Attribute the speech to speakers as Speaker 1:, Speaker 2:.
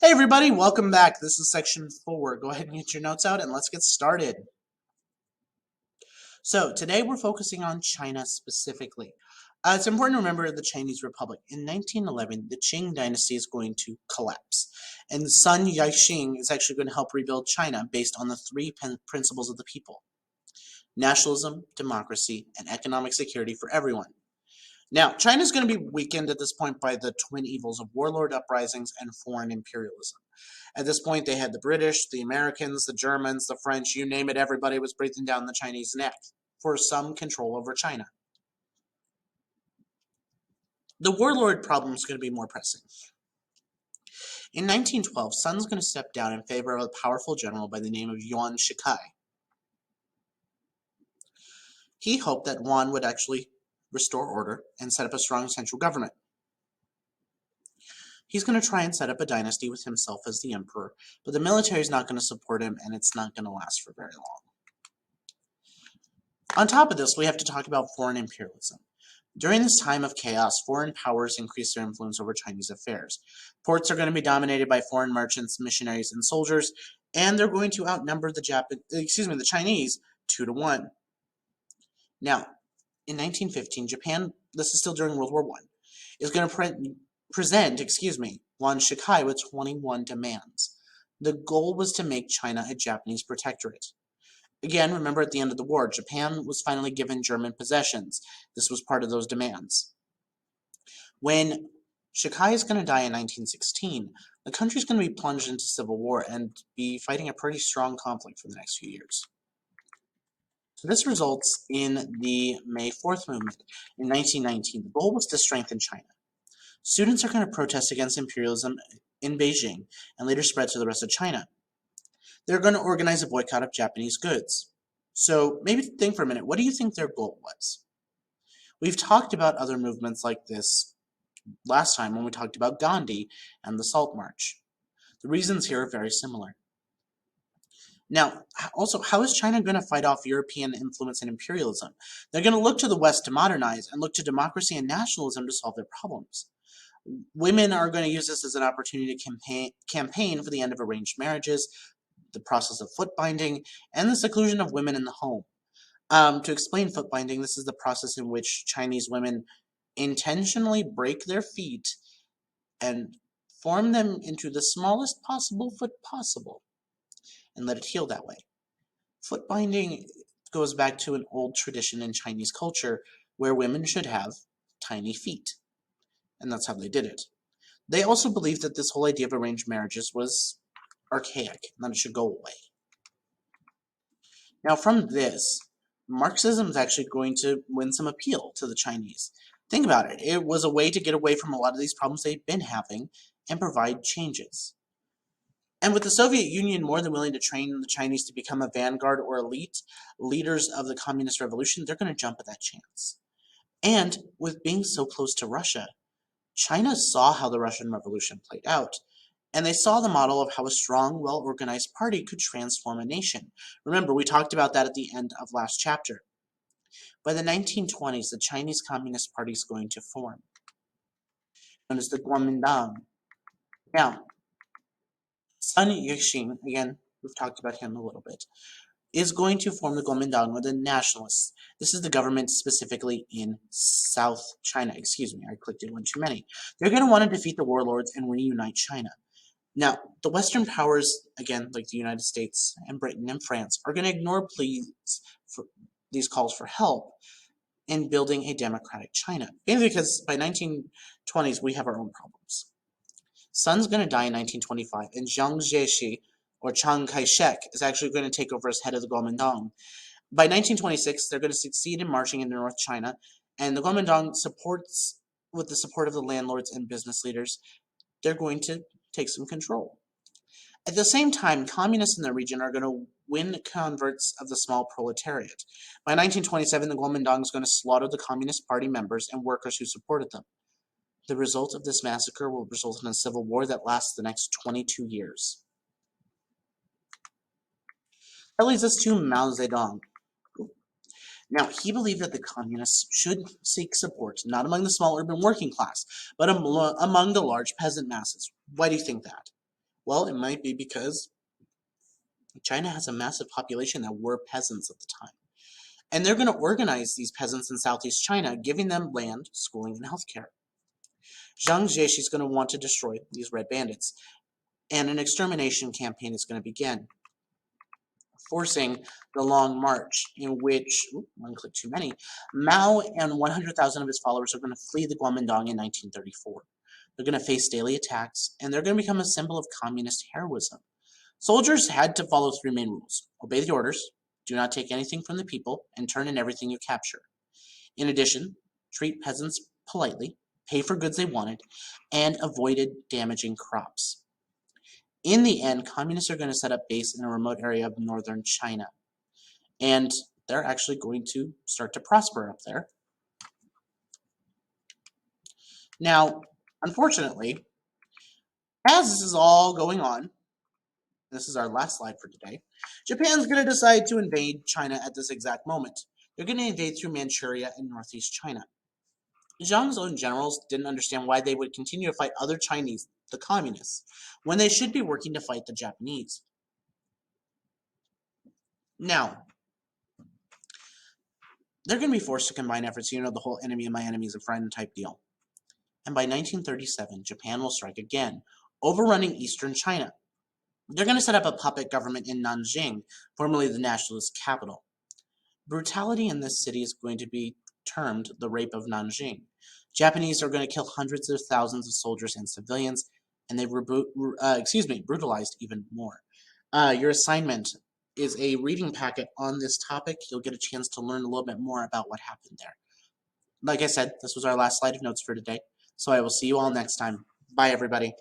Speaker 1: Hey everybody, welcome back. This is section 4. Go ahead and get your notes out and let's get started. So today we're focusing on China specifically. It's important to remember the Chinese Republic. In 1911, the Qing dynasty is going to collapse. And Sun Yat-sen is actually going to help rebuild China based on the three principles of the people: nationalism, democracy, and economic security for everyone. Now, China's going to be weakened at this point by the twin evils of warlord uprisings and foreign imperialism. At this point, they had the British, the Americans, the Germans, the French, you name it, everybody was breathing down the Chinese neck for some control over China. The warlord problem is going to be more pressing. In 1912, Sun's going to step down in favor of a powerful general by the name of Yuan Shikai. He hoped that Yuan would actually restore order and set up a strong central government. He's going to try and set up a dynasty with himself as the emperor, but the military is not going to support him, and it's not going to last for very long. On top of this, we have to talk about foreign imperialism. During this time of chaos, foreign powers increase their influence over Chinese affairs. Ports are going to be dominated by foreign merchants, missionaries, and soldiers, and they're going to outnumber the Chinese 2-1. Now, in 1915, Japan, this is still during World War I, is going to present Yuan Shikai with 21 demands. The goal was to make China a Japanese protectorate. Again, remember at the end of the war, Japan was finally given German possessions. This was part of those demands. When Shikai is going to die in 1916, the country is going to be plunged into civil war and be fighting a pretty strong conflict for the next few years. So this results in the May 4th movement in 1919. The goal was to strengthen China. Students are going to protest against imperialism in Beijing and later spread to the rest of China. They're going to organize a boycott of Japanese goods. So maybe think for a minute, what do you think their goal was? We've talked about other movements like this last time when we talked about Gandhi and the Salt March. The reasons here are very similar. Now, also, how is China going to fight off European influence and imperialism? They're going to look to the West to modernize and look to democracy and nationalism to solve their problems. Women are going to use this as an opportunity to campaign for the end of arranged marriages, the process of foot binding, and the seclusion of women in the home. To explain foot binding, this is the process in which Chinese women intentionally break their feet and form them into the smallest possible foot possible and let it heal that way. Foot binding goes back to an old tradition in Chinese culture where women should have tiny feet, and that's how they did it. They also believed that this whole idea of arranged marriages was archaic and that it should go away. Now from this, Marxism is actually going to win some appeal to the Chinese. Think about it. It was a way to get away from a lot of these problems they've been having and provide changes. And with the Soviet Union more than willing to train the Chinese to become a vanguard or elite leaders of the communist revolution, they're going to jump at that chance. And with being so close to Russia, China saw how the Russian Revolution played out, and they saw the model of how a strong, well-organized party could transform a nation. Remember, we talked about that at the end of last chapter. By the 1920s, the Chinese Communist Party is going to form, known as the Kuomintang. Now, Sun Yat-sen, again, we've talked about him a little bit, is going to form the Kuomintang, or the nationalists. This is the government specifically in South China. Excuse me, I clicked it one too many. They're going to want to defeat the warlords and reunite China. Now, the Western powers, again, like the United States and Britain and France, are going to ignore pleas for these calls for help in building a democratic China, mainly because by 1920s we have our own problems. Sun's going to die in 1925, and Jiang Zeshi, or Chiang Kai-shek, is actually going to take over as head of the Kuomintang. By 1926, they're going to succeed in marching into North China, and the Kuomintang supports, with the support of the landlords and business leaders, they're going to take some control. At the same time, communists in the region are going to win converts of the small proletariat. By 1927, the Kuomintang is going to slaughter the Communist Party members and workers who supported them. The result of this massacre will result in a civil war that lasts the next 22 years. That leads us to Mao Zedong. Now, he believed that the communists should seek support, not among the small urban working class, but among the large peasant masses. Why do you think that? Well, it might be because China has a massive population that were peasants at the time. And they're going to organize these peasants in Southeast China, giving them land, schooling, and healthcare. Zhang Jieshi is going to want to destroy these red bandits, and an extermination campaign is going to begin, forcing the Long March, in which, one click too many, Mao and 100,000 of his followers are going to flee the Guomindang in 1934. They're going to face daily attacks, and they're going to become a symbol of communist heroism. Soldiers had to follow three main rules: obey the orders, do not take anything from the people, and turn in everything you capture. In addition, treat peasants politely, pay for goods they wanted, and avoided damaging crops. In the end, communists are going to set up base in a remote area of northern China, and they're actually going to start to prosper up there. Now, unfortunately, as this is all going on, this is our last slide for today, Japan's going to decide to invade China at this exact moment. They're going to invade through Manchuria and northeast China. Zhang's own generals didn't understand why they would continue to fight other Chinese, the communists, when they should be working to fight the Japanese. Now, they're going to be forced to combine efforts, the whole enemy of my enemy is a friend type deal. And by 1937, Japan will strike again, overrunning eastern China. They're going to set up a puppet government in Nanjing, formerly the nationalist capital. Brutality in this city is going to be termed the Rape of Nanjing. Japanese are going to kill hundreds of thousands of soldiers and civilians, and they brutalized even more. Your assignment is a reading packet on this topic. You'll get a chance to learn a little bit more about what happened there. Like I said, this was our last slide of notes for today, so I will see you all next time. Bye, everybody.